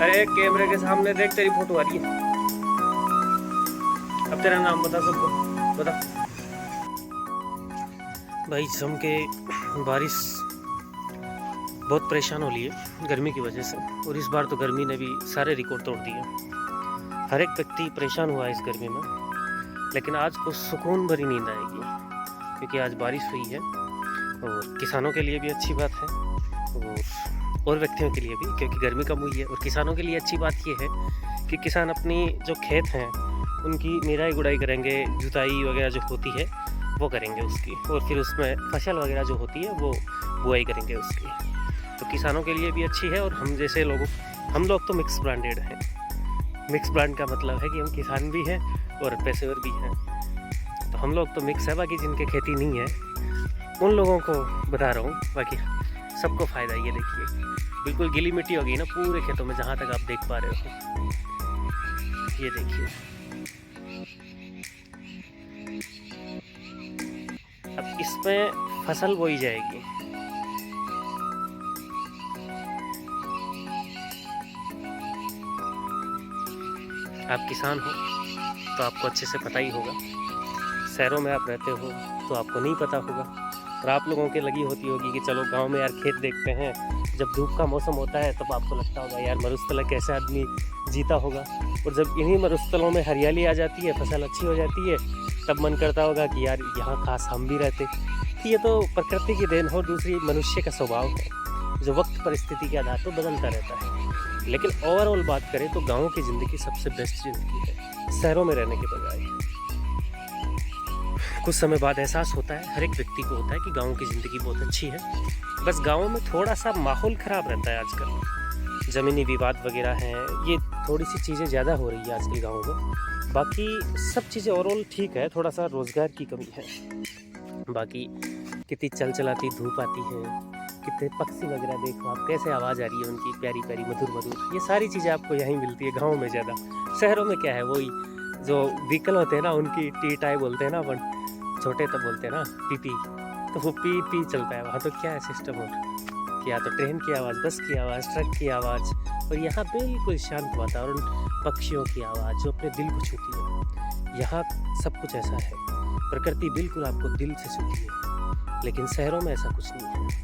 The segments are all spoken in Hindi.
अरे कैमरे के सामने देख, तेरी फोटो आ रही है। अब तेरा नाम बता सबको, बता। भाई जम के बारिश बहुत परेशान हो रही है गर्मी की वजह से, और इस बार तो गर्मी ने भी सारे रिकॉर्ड तोड़ दिए। हर एक व्यक्ति परेशान हुआ है इस गर्मी में, लेकिन आज को सुकून भरी नींद आएगी क्योंकि आज बारिश हुई है। और किसानों के लिए भी अच्छी बात है और व्यक्तियों के लिए भी, क्योंकि गर्मी कम हुई है। और किसानों के लिए अच्छी बात ये है कि किसान अपनी जो खेत हैं उनकी निराई गुड़ाई करेंगे, जुताई वगैरह जो होती है वो करेंगे उसकी, और फिर उसमें फसल वगैरह जो होती है वो बुआई करेंगे उसकी। तो किसानों के लिए भी अच्छी है। और हम जैसे लोगों, हम लोग तो मिक्स ब्रांडेड हैं। मिक्स ब्रांड का मतलब है कि हम किसान भी हैं और पेशेवर भी हैं। तो हम लोग तो मिक्स है, बाकी जिनके खेती नहीं है उन लोगों को बता रहा हूँ, बाकी सबको फ़ायदा। ये देखिए बिल्कुल गीली मिट्टी होगी ना पूरे खेतों में, जहाँ तक आप देख पा रहे हो। ये देखिए, अब इसमें फसल बोई जाएगी। आप किसान हो तो आपको अच्छे से पता ही होगा, शहरों में आप रहते हो तो आपको नहीं पता होगा। और आप लोगों के लगी होती होगी कि चलो गांव में यार खेत देखते हैं, जब धूप का मौसम होता है तब आपको लगता होगा यार मरुस्थल कैसे आदमी जीता होगा। और जब इन्हीं मरुस्थलों में हरियाली आ जाती है, फसल अच्छी हो जाती है, तब मन करता होगा कि यार यहाँ काश हम भी रहते। तो ये तो प्रकृति की देन हो, दूसरी मनुष्य का स्वभाव है जो वक्त परिस्थिति के आधार पर बदलता रहता है। लेकिन ओवरऑल बात करें तो गाँव की ज़िंदगी सबसे बेस्ट ज़िंदगी है शहरों में रहने के बजाय। कुछ समय बाद एहसास होता है, हर एक व्यक्ति को होता है कि गाँव की ज़िंदगी बहुत अच्छी है। बस गाँव में थोड़ा सा माहौल ख़राब रहता है आजकल, ज़मीनी विवाद वगैरह हैं, ये थोड़ी सी चीज़ें ज़्यादा हो रही है आजकल गाँव में। बाकी सब चीज़ें ओवरऑल ठीक है, थोड़ा सा रोज़गार की कमी है। बाकी कितनी चलचलाती धूप आती है, कितने पक्षी वगैरह देखो आप, कैसे आवाज़ आ रही है उनकी प्यारी प्यारी मधुर मधुर। ये सारी चीज़ें आपको यहीं मिलती है गाँव में ज़्यादा। शहरों में क्या है, वही जो व्हीकल होते हैं ना उनकी टी टाई बोलते हैं ना अपन, छोटे तब बोलते हैं ना पी, तो वो पी चलता है। वहाँ तो क्या है सिस्टम हो कि या तो ट्रेन की आवाज़, बस की आवाज़, ट्रक की आवाज़, और यहाँ बिल्कुल शांत वातावरण, पक्षियों की आवाज़ जो अपने दिल को छूती है। यहाँ सब कुछ ऐसा है, प्रकृति बिल्कुल आपको दिल से छूती है। लेकिन शहरों में ऐसा कुछ नहीं है।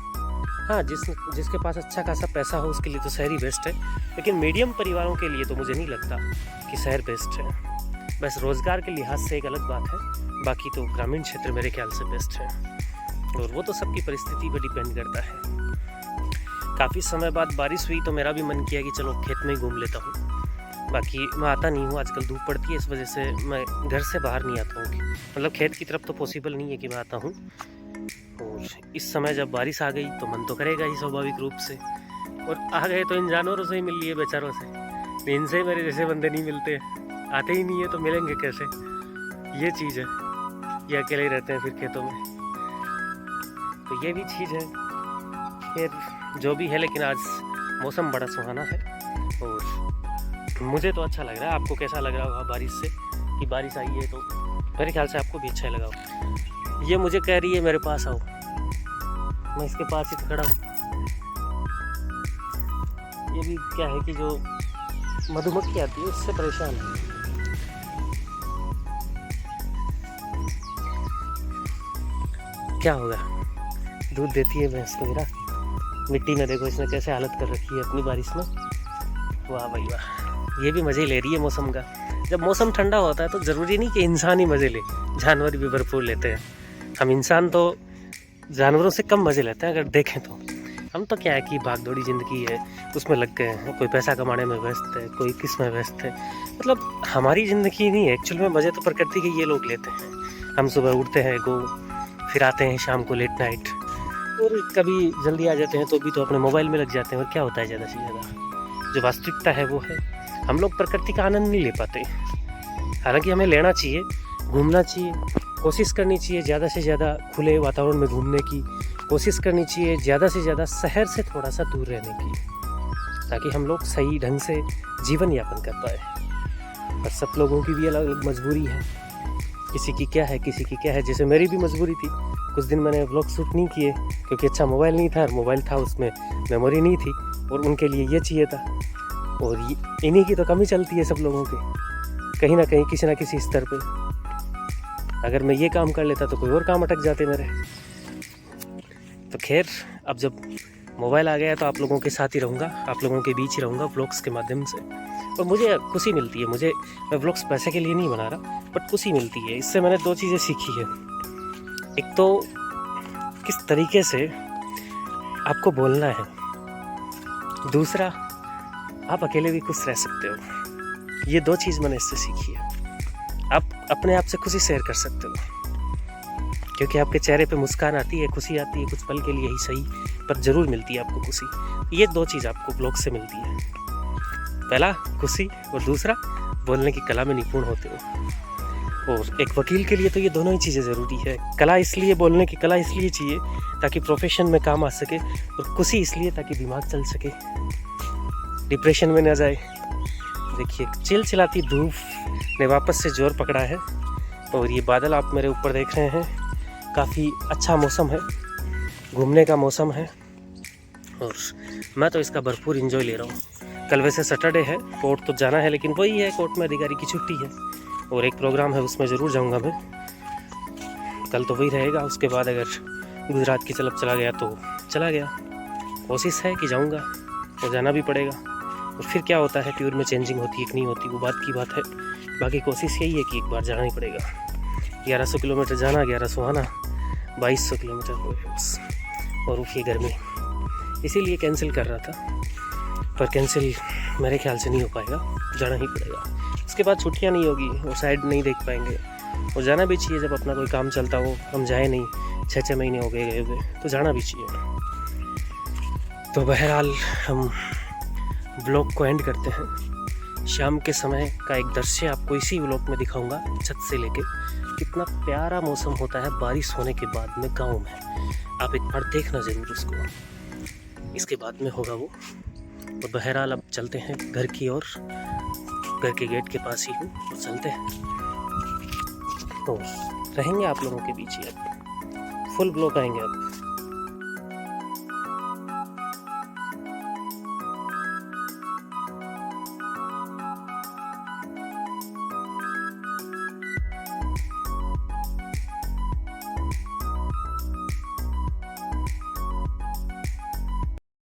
हाँ, जिसके पास अच्छा खासा पैसा हो उसके लिए तो शहर ही बेस्ट है, लेकिन मीडियम परिवारों के लिए तो मुझे नहीं लगता कि शहर बेस्ट है। बस रोज़गार के लिहाज से एक अलग बात है, बाकी तो ग्रामीण क्षेत्र मेरे ख्याल से बेस्ट है। और वो तो सबकी परिस्थिति पर डिपेंड करता है। काफ़ी समय बाद बारिश हुई तो मेरा भी मन किया कि चलो खेत में ही घूम लेता हूँ। बाकी मैं आता नहीं हूँ, आजकल धूप पड़ती है, इस वजह से मैं घर से बाहर नहीं आता हूँ। मतलब खेत की तरफ तो पॉसिबल नहीं है कि मैं आता हूँ। और इस समय जब बारिश आ गई तो मन तो करेगा ही स्वाभाविक रूप से। और आ गए तो इन जानवरों से ही मिल लिए, बेचारों से। इनसे मेरे जैसे बंदे नहीं मिलते, आते ही नहीं है तो मिलेंगे कैसे। ये चीज़ है, ये अकेले ही रहते हैं फिर खेतों में, तो ये भी चीज़ है। फिर जो भी है, लेकिन आज मौसम बड़ा सुहाना है और मुझे तो अच्छा लग रहा है। आपको कैसा लग रहा होगा बारिश से, कि बारिश आई है? तो मेरे ख्याल से आपको भी अच्छा लगा होगा। ये मुझे कह रही है मेरे पास आओ, मैं इसके पास ही खड़ा हूँ। ये भी क्या है कि जो मधुमक्खी आती है उससे परेशान है। क्या होगा, दूध देती है भैंस को। मेरा मिट्टी में देखो इसने कैसे हालत कर रखी है अपनी बारिश में। वाह भाई वाह, ये भी मज़े ले रही है मौसम का। जब मौसम ठंडा होता है तो ज़रूरी नहीं कि इंसान ही मज़े ले, जानवर भी भरपूर लेते हैं। हम इंसान तो जानवरों से कम मज़े लेते हैं अगर देखें तो। हम तो क्या है कि भाग दौड़ी ज़िंदगी है, उसमें लग गए हैं। कोई पैसा कमाने में व्यस्त है, कोई किस में व्यस्त है। मतलब हमारी ज़िंदगी नहीं है एक्चुअल में, मज़े तो प्रकृति के ये लोग लेते हैं। हम सुबह उठते हैं, फिर आते हैं शाम को लेट नाइट, और कभी जल्दी आ जाते हैं तो भी तो अपने मोबाइल में लग जाते हैं। और क्या होता है ज़्यादा से ज़्यादा, जो वास्तविकता है वो है, हम लोग प्रकृति का आनंद नहीं ले पाते। हालांकि हमें लेना चाहिए, घूमना चाहिए, कोशिश करनी चाहिए ज़्यादा से ज़्यादा खुले वातावरण में घूमने की, कोशिश करनी चाहिए ज़्यादा से ज़्यादा शहर से थोड़ा सा दूर रहने की, ताकि हम लोग सही ढंग से जीवन यापन कर पाए। और सब लोगों की भी अलग अलग मजबूरी है, किसी की क्या है, किसी की क्या है। जैसे मेरी भी मजबूरी थी, कुछ दिन मैंने व्लॉग शूट नहीं किए क्योंकि अच्छा मोबाइल नहीं था, मोबाइल था उसमें मेमोरी नहीं थी, और उनके लिए ये चाहिए था। और इन्हीं की तो कमी चलती है सब लोगों के, कहीं ना कहीं किसी ना किसी स्तर पे। अगर मैं ये काम कर लेता तो कोई और काम अटक जाते मेरे। तो खैर, अब जब मोबाइल आ गया तो आप लोगों के साथ ही रहूँगा, आप लोगों के बीच ही रहूँगा व्लॉग्स के माध्यम से। और मुझे खुशी मिलती है, मैं व्लॉग्स पैसे के लिए नहीं बना रहा, बट खुशी मिलती है। इससे मैंने 2 चीज़ें सीखी है। एक तो किस तरीके से आपको बोलना है, दूसरा आप अकेले भी खुश रह सकते हो। ये 2 चीज़ मैंने इससे सीखी है। आप अपने आप से खुशी शेयर कर सकते हो, क्योंकि आपके चेहरे पे मुस्कान आती है, खुशी आती है, कुछ पल के लिए ही सही पर ज़रूर मिलती है आपको खुशी। ये 2 चीज़ आपको ब्लॉग से मिलती है, पहला खुशी और दूसरा बोलने की कला में निपुण होते हो। और एक वकील के लिए तो ये दोनों ही चीज़ें ज़रूरी है। कला इसलिए, बोलने की कला इसलिए चाहिए ताकि प्रोफेशन में काम आ सके, और खुशी इसलिए ताकि दिमाग चल सके, डिप्रेशन में न जाए। देखिए, चिलचिलाती धूप ने वापस से जोर पकड़ा है, और ये बादल आप मेरे ऊपर देख रहे हैं। काफ़ी अच्छा मौसम है, घूमने का मौसम है, और मैं तो इसका भरपूर एंजॉय ले रहा हूँ। कल वैसे सैटरडे है, कोर्ट तो जाना है, लेकिन वही है, कोर्ट में अधिकारी की छुट्टी है, और एक प्रोग्राम है उसमें ज़रूर जाऊँगा मैं। कल तो वही रहेगा, उसके बाद अगर गुजरात की तरफ चला गया तो चला गया। कोशिश है कि जाऊँगा, और जाना भी पड़ेगा। और फिर क्या होता है, ट्यूर में चेंजिंग होती है कि नहीं होती, वो बात की बात है। बाकी कोशिश यही है कि एक बार जाना ही पड़ेगा। 1100 किलोमीटर जाना, 1100 आना, 2200 किलोमीटर बस। और उठिए गर्मी, इसीलिए कैंसिल कर रहा था, पर कैंसिल मेरे ख्याल से नहीं हो पाएगा, जाना ही पड़ेगा। उसके बाद छुट्टियां नहीं होगी, वो साइड नहीं देख पाएंगे, और जाना भी चाहिए। जब अपना कोई काम चलता हो, हम जाए नहीं, 6-6 महीने हो गए हुए, तो जाना भी चाहिए। तो बहरहाल हम ब्लॉग को एंड करते हैं। शाम के समय का एक दृश्य आपको इसी व्लॉग में दिखाऊंगा, छत से लेके। कितना प्यारा मौसम होता है बारिश होने के बाद में गांव में, आप एक बार देखना ज़रूर उसको। इसके बाद में होगा वो। तो बहरहाल अब चलते हैं घर की ओर, घर के गेट के पास ही हूँ, तो चलते हैं। तो रहेंगे आप लोगों के बीच ही, अब फुल ब्लॉग आएंगे अब।